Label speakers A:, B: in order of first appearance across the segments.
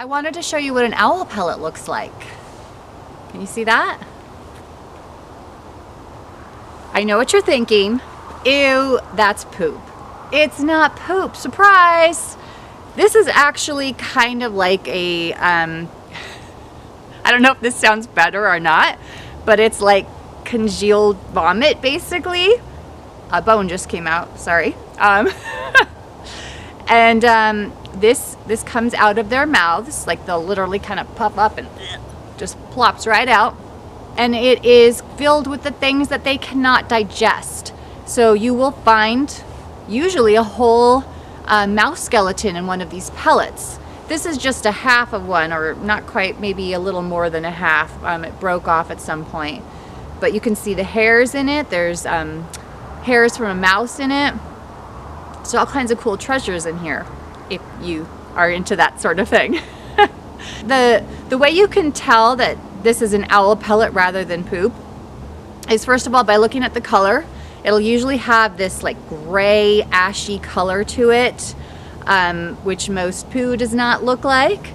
A: I wanted to show you what an owl pellet looks like. Can you see that? I know what you're thinking. Ew, that's poop. It's not poop, surprise! This is actually kind of like a, I don't know if this sounds better or not, but it's like congealed vomit, basically. A bone just came out, sorry. This comes out of their mouths, like they'll literally kind of puff up and just plops right out. And it is filled with the things that they cannot digest. So you will find usually a whole mouse skeleton in one of these pellets. This is just a half of one, or not quite, maybe a little more than a half. It broke off at some point. But you can see the hairs in it. There's hairs from a mouse in it. So all kinds of cool treasures in here, if you are into that sort of thing. The way you can tell that this is an owl pellet rather than poop is, first of all, by looking at the color. It'll usually have this like gray, ashy color to it, which most poo does not look like.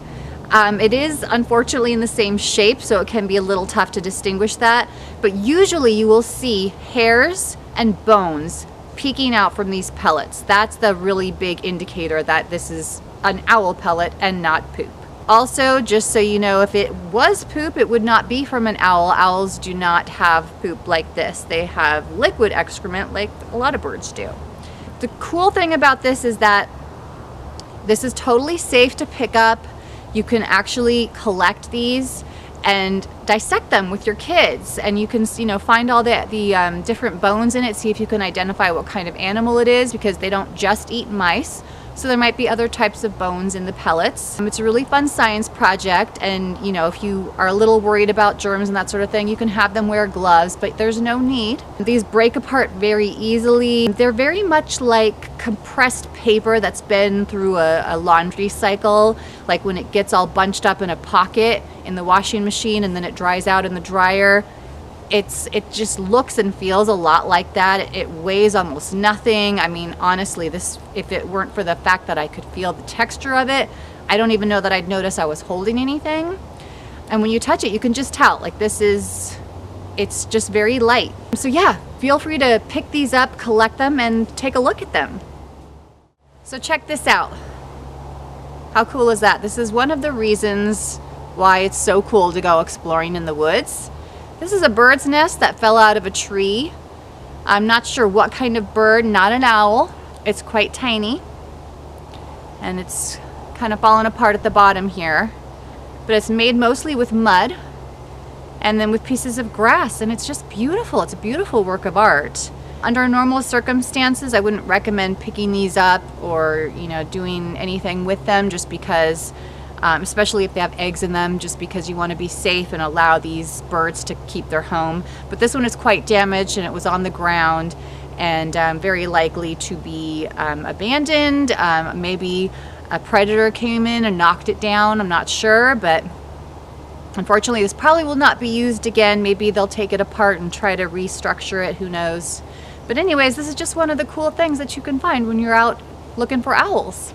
A: It is unfortunately in the same shape, so it can be a little tough to distinguish that. But usually you will see hairs and bones peeking out from these pellets. That's the really big indicator that this is an owl pellet and not poop. Also, just so you know, if it was poop, it would not be from an owl. Owls do not have poop like this. They have liquid excrement like a lot of birds do. The cool thing about this is that this is totally safe to pick up. You can actually collect these and dissect them with your kids, and you can, find all the different bones in it, see if you can identify what kind of animal it is, because they don't just eat mice. So there might be other types of bones in the pellets. It's a really fun science project, and if you are a little worried about germs and that sort of thing, you can have them wear gloves, but there's no need. These break apart very easily. They're very much like compressed paper that's been through a laundry cycle, like when it gets all bunched up in a pocket in the washing machine and then it dries out in the dryer. It just looks and feels a lot like that. It weighs almost nothing. I mean, honestly, if it weren't for the fact that I could feel the texture of it, I don't even know that I'd notice I was holding anything. And when you touch it, you can just tell, like, it's just very light. So yeah, feel free to pick these up, collect them, and take a look at them. So check this out. How cool is that? This is one of the reasons why it's so cool to go exploring in the woods. This is a bird's nest that fell out of a tree. I'm not sure what kind of bird, not an owl. It's quite tiny. And it's kind of fallen apart at the bottom here. But it's made mostly with mud and then with pieces of grass, and it's just beautiful. It's a beautiful work of art. Under normal circumstances, I wouldn't recommend picking these up or, doing anything with them, just because especially if they have eggs in them, just because you want to be safe and allow these birds to keep their home. But this one is quite damaged, and it was on the ground and very likely to be abandoned. Maybe a predator came in and knocked it down, I'm not sure, but unfortunately this probably will not be used again. Maybe they'll take it apart and try to restructure it, who knows. But anyways, this is just one of the cool things that you can find when you're out looking for owls.